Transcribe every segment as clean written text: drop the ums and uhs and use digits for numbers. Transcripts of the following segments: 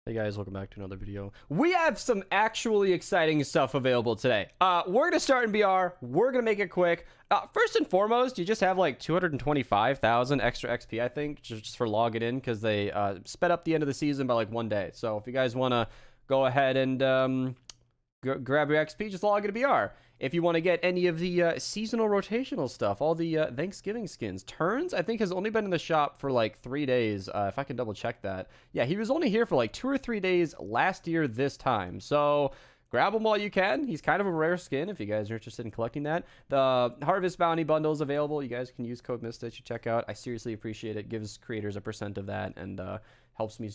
Hey guys, welcome back to another video. We have some actually exciting stuff available today. We're gonna start in BR. We're gonna make it quick. First and foremost, you just have like 225,000 extra XP, I think, just for logging in, because they sped up the end of the season by like 1 day. So if you guys want to go ahead and grab your XP, just log into BR. If you want to get any of the seasonal rotational stuff, all the Thanksgiving skins. Turns, I think, has only been in the shop for like 3 days, if I can double check that. Yeah, he was only here for like 2 or 3 days last year this time. So grab him while you can. He's kind of a rare skin if you guys are interested in collecting that. The Harvest Bounty bundle is available. You guys can use code Mista to check out. I seriously appreciate it. Gives creators a % of that, and helps me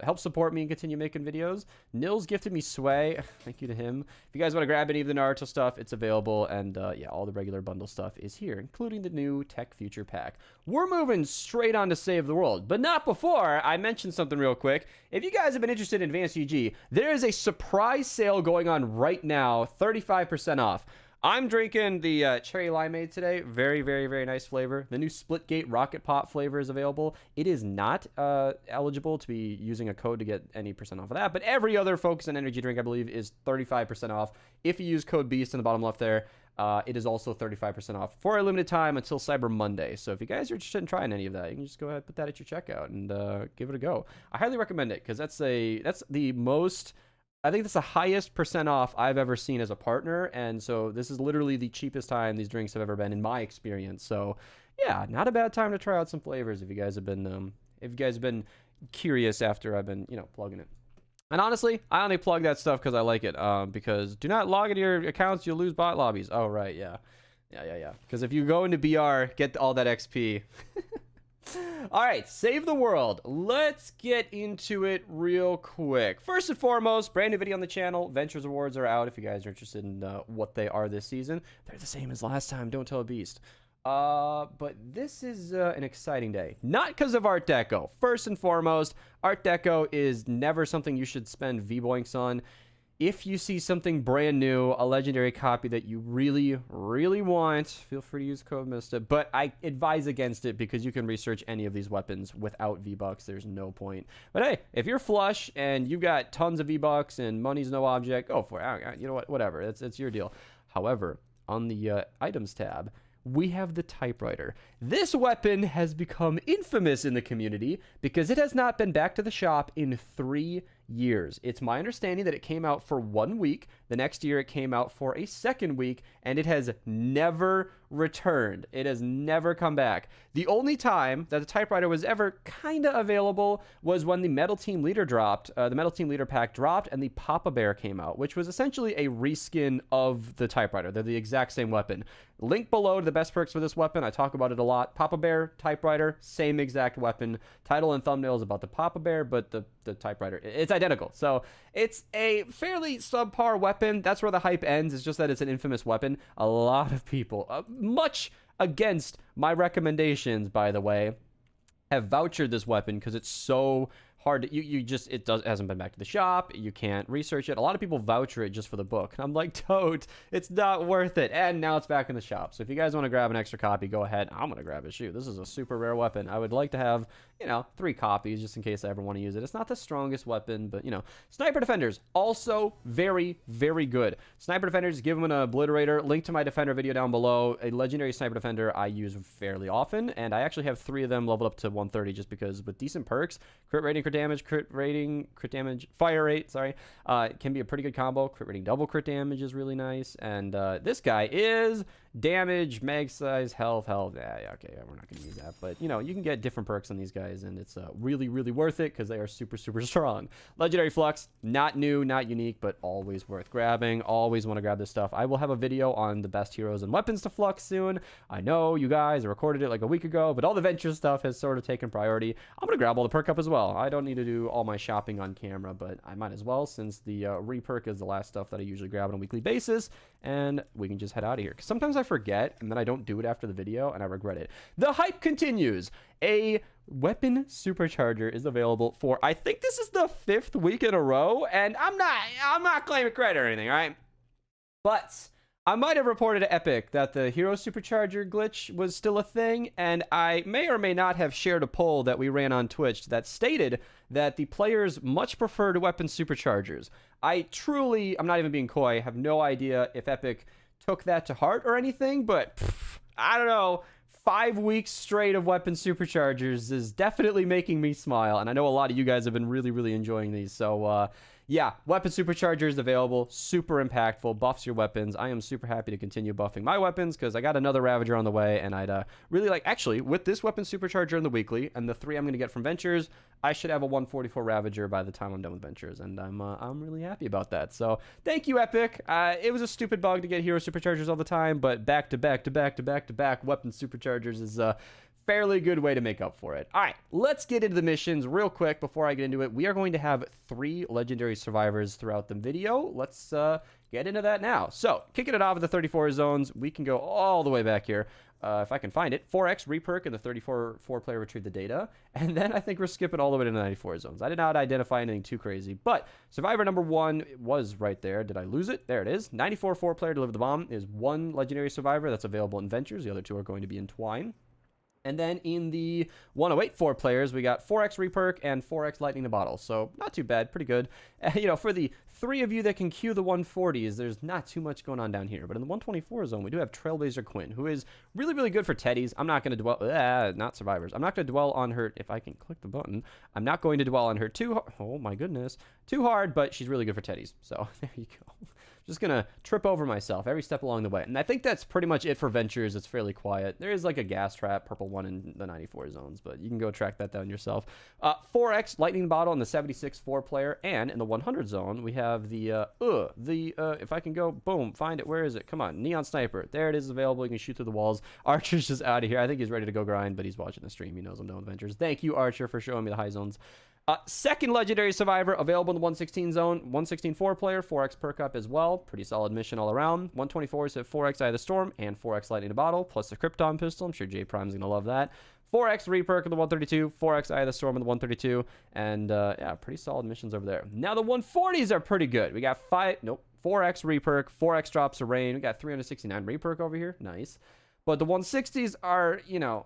help support me and continue making videos. Nils gifted me Sway. Thank you to him. If you guys want to grab any of the Naruto stuff, it's available. And yeah, all the regular bundle stuff is here, including the new Tech Future Pack. We're moving straight on to Save the World, but not before I mention something real quick. If you guys have been interested in ADVANCEDGG, there is a surprise sale going on right now, 35% off. I'm drinking the cherry limeade today. Very, very, very nice flavor. The new Splitgate Rocket Pop flavor is available. It is not eligible to be using a code to get any % off of that, but every other Focus and Energy drink, I believe, is 35% off. If you use code BEAST in the bottom left there, it is also 35% off for a limited time until Cyber Monday. So if you guys are interested in trying any of that, you can just go ahead and put that at your checkout and give it a go. I highly recommend it because that's the most... I think that's the highest % off I've ever seen as a partner, and so this is literally the cheapest time these drinks have ever been in my experience. So yeah, not a bad time to try out some flavors if you guys have been curious after I've been plugging it. And honestly, I only plug that stuff because I like it. Because do not log into your accounts, you'll lose bot lobbies. Oh right, yeah. Because if you go into BR, get all that XP. All right, Save the World. Let's get into it real quick. First and foremost, brand new video on the channel. Ventures awards are out if you guys are interested in what they are this season. They're the same as last time. Don't tell a beast. But this is an exciting day. Not because of Art Deco. First and foremost, Art Deco is never something you should spend V-Boinks on. If you see something brand new, a legendary copy that you really, really want, feel free to use code Mista. But I advise against it because you can research any of these weapons without V-Bucks. There's no point. But hey, if you're flush and you've got tons of V-Bucks and money's no object, go for it. You know what? Whatever. It's your deal. However, on the items tab, we have the typewriter. This weapon has become infamous in the community because it has not been back to the shop in 3 years. It's my understanding that it came out for 1 week. The next year it came out for a second week, and it has never returned. It has never come back. The only time that the typewriter was ever kind of available was when the Metal Team Leader dropped. The Metal Team Leader pack dropped, and the Papa Bear came out, which was essentially a reskin of the typewriter. They're the exact same weapon. Link below to the best perks for this weapon. I talk about it a lot. Papa Bear, typewriter, same exact weapon. Title and thumbnail is about the Papa Bear, but the typewriter, it's identical. So it's a fairly subpar weapon. That's where the hype ends. It's just that it's an infamous weapon. A lot of people, much against my recommendations, by the way, have vouchered this weapon because it's so hard to, it hasn't been back to the shop. You can't research it. A lot of people voucher it just for the book. And I'm like, tote, it's not worth it. And now it's back in the shop. So if you guys want to grab an extra copy, go ahead. I'm going to grab it. Shoot, this is a super rare weapon. I would like to have, 3 copies just in case I ever want to use it. It's not the strongest weapon, but Sniper Defenders, also very, very good. Sniper Defenders, give them an obliterator. Link to my Defender video down below. A legendary Sniper Defender I use fairly often. And I actually have 3 of them leveled up to 130 just because with decent perks, crit rating, crit damage, crit damage, fire rate, sorry, it can be a pretty good combo. Crit rating, double crit damage is really nice. And this guy is damage, mag size, health. Yeah, okay, we're not gonna use that, but you can get different perks on these guys, and it's really, really worth it because they are super, super strong. Legendary Flux, not new, not unique, but always worth grabbing. Always want to grab this stuff. I will have a video on the best heroes and weapons to Flux soon. I know you guys recorded it like a week ago, but all the venture stuff has sort of taken priority. I'm gonna grab all the perk up as well. I don't need to do all my shopping on camera, but I might as well since the re-perk is the last stuff that I usually grab on a weekly basis, and we can just head out of here. Because sometimes I forget, and then I don't do it after the video, and I regret it. The hype continues. A weapon supercharger is available for, I think this is the 5th week in a row, and I'm not claiming credit or anything, all right? But I might have reported to Epic that the hero supercharger glitch was still a thing, and I may or may not have shared a poll that we ran on Twitch that stated that the players much preferred weapon superchargers. I'm not even being coy, have no idea if Epic took that to heart or anything, but I don't know. 5 weeks straight of weapon superchargers is definitely making me smile, and I know a lot of you guys have been really, really enjoying these. So, yeah, weapon superchargers available, super impactful, buffs your weapons. I am super happy to continue buffing my weapons because I got another Ravager on the way, and I'd really like, actually, with this weapon supercharger in the weekly and the 3 I'm going to get from Ventures, I should have a 144 Ravager by the time I'm done with Ventures, and I'm really happy about that. So thank you, Epic. It was a stupid bug to get hero superchargers all the time, but back to back weapon superchargers is a fairly good way to make up for it. All right, let's get into the missions real quick before I get into it. We are going to have 3 legendary survivors throughout the video. Let's get into that now. So kicking it off with the 34 zones, we can go all the way back here. If I can find it, 4x reperk and the 34 4-player retrieve the data. And then I think we're skipping all the way to the 94 zones. I did not identify anything too crazy, but survivor number 1 was right there. Did I lose it? There it is. 94 4-player deliver the bomb is 1 legendary survivor that's available in Ventures. The other 2 are going to be in Twine. And then in the 108 4-players, we got 4x reperk and 4x lightning the bottle. So not too bad, pretty good. For the 3 of you that can queue the 140s, there's not too much going on down here. But in the 124 zone, we do have Trailblazer Quinn, who is really, really good for teddies. I'm not going to dwell, not survivors. I'm not going to dwell on her, if I can click the button. I'm not going to dwell on her oh my goodness, too hard, but she's really good for teddies. So there you go. Just gonna trip over myself every step along the way. And I think that's pretty much it for Ventures. It's fairly quiet. There is like a gas trap, purple one in the 94 zones, but you can go track that down yourself. 4x lightning bottle in the 76 4-player, and in the 100 zone, we have if I can go, boom, find it. Where is it? Come on, neon sniper. There it is, available. You can shoot through the walls. Archer's just out of here. I think he's ready to go grind, but he's watching the stream. He knows I'm done with Ventures. Thank you, Archer, for showing me the high zones. Second legendary survivor available in the 116 zone. 116 4-player, 4x perk up as well. Pretty solid mission all around. 124 is at 4x Eye of the Storm and 4x Lightning the Bottle, plus the Krypton pistol. I'm sure J Prime's gonna love that. 4x reperk in the 132, 4x Eye of the Storm in the 132, and yeah, pretty solid missions over there. Now the 140s are pretty good. We got 4x reperk, 4x drops of rain. We got 369 reperk over here. Nice. But the 160s are,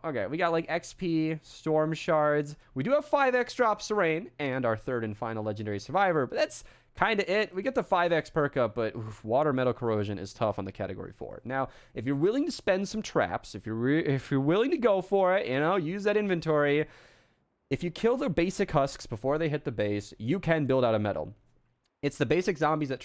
okay, we got like XP, Storm Shards. We do have 5x drops of rain and our 3rd and final legendary survivor, but that's kind of it. We get the 5x perk up, but water metal corrosion is tough on the category 4. Now, if you're willing to spend some traps, if you're willing to go for it, use that inventory. If you kill the basic husks before they hit the base, you can build out a metal. It's the basic zombies that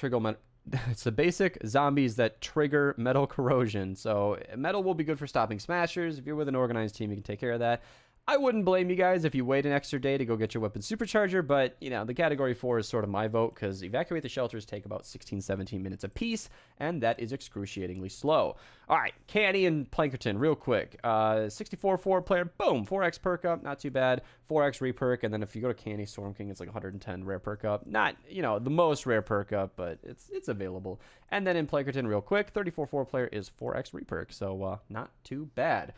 trigger metal corrosion. So metal will be good for stopping smashers. If you're with an organized team, you can take care of that. I wouldn't blame you guys if you wait an extra day to go get your weapon supercharger, but, the category 4 is sort of my vote because evacuate the shelters take about 16, 17 minutes apiece, and that is excruciatingly slow. All right, Canny and Plankerton, real quick. 64 4-player, boom, 4x perk up, not too bad. 4x reperk, and then if you go to Canny, Storm King, it's like 110 rare perk up. Not, the most rare perk up, but it's available. And then in Plankerton, real quick, 34 4-player is 4x reperk, so not too bad.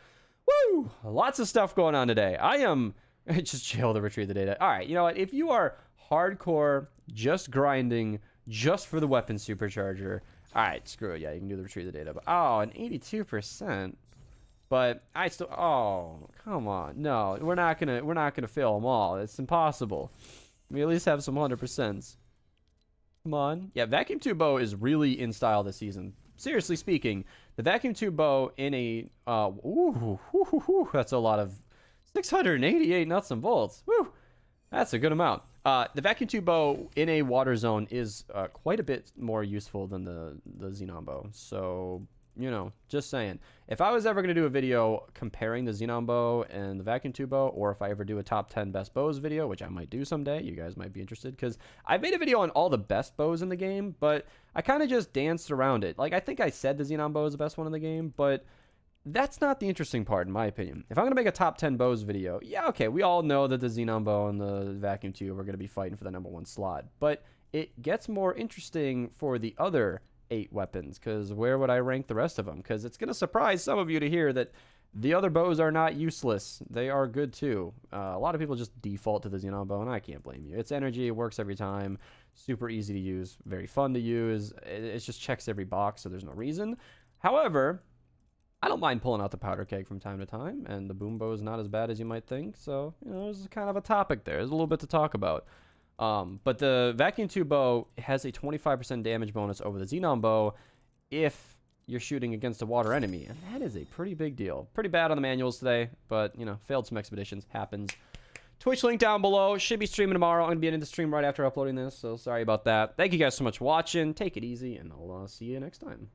Woo! Lots of stuff going on today. I am just chill to retrieve the data. All right, you know what? If you are hardcore, just grinding, just for the weapon supercharger, all right, screw it. Yeah, you can do the retrieve the data. But an 82%. But I still. Oh, come on. No, we're not gonna fill them all. It's impossible. We at least have some 100%s. Come on. Yeah, vacuum tube bow is really in style this season. Seriously speaking, the vacuum tube bow in a that's a lot of 688 nuts and bolts. Woo, that's a good amount. The vacuum tube bow in a water zone is quite a bit more useful than the xenon bow. So just saying. If I was ever going to do a video comparing the xenon bow and the vacuum tube bow, or if I ever do a top 10 best bows video, which I might do someday, you guys might be interested, because I've made a video on all the best bows in the game, but I kind of just danced around it. Like, I think I said the xenon bow is the best one in the game, but that's not the interesting part, in my opinion. If I'm going to make a top 10 bows video, yeah, okay, we all know that the xenon bow and the vacuum tube are going to be fighting for the #1 slot, but it gets more interesting for the other 8 weapons, because where would I rank the rest of them? Because it's going to surprise some of you to hear that the other bows are not useless. They are good too. A lot of people just default to the xenon bow, and I can't blame you. It's energy, it works every time, super easy to use, very fun to use. It just checks every box, so there's no reason. However, I don't mind pulling out the powder keg from time to time, and the boom bow is not as bad as you might think. So, you know, there's kind of a topic there. There's a little bit to talk about. But the vacuum tube bow has a 25% damage bonus over the xenon bow if you're shooting against a water enemy, and that is a pretty big deal. Pretty bad on the manuals today, but, you know, failed some expeditions. Happens. Twitch link down below. Should be streaming tomorrow. I'm going to be in the stream right after uploading this, so sorry about that. Thank you guys so much for watching. Take it easy, and I'll see you next time.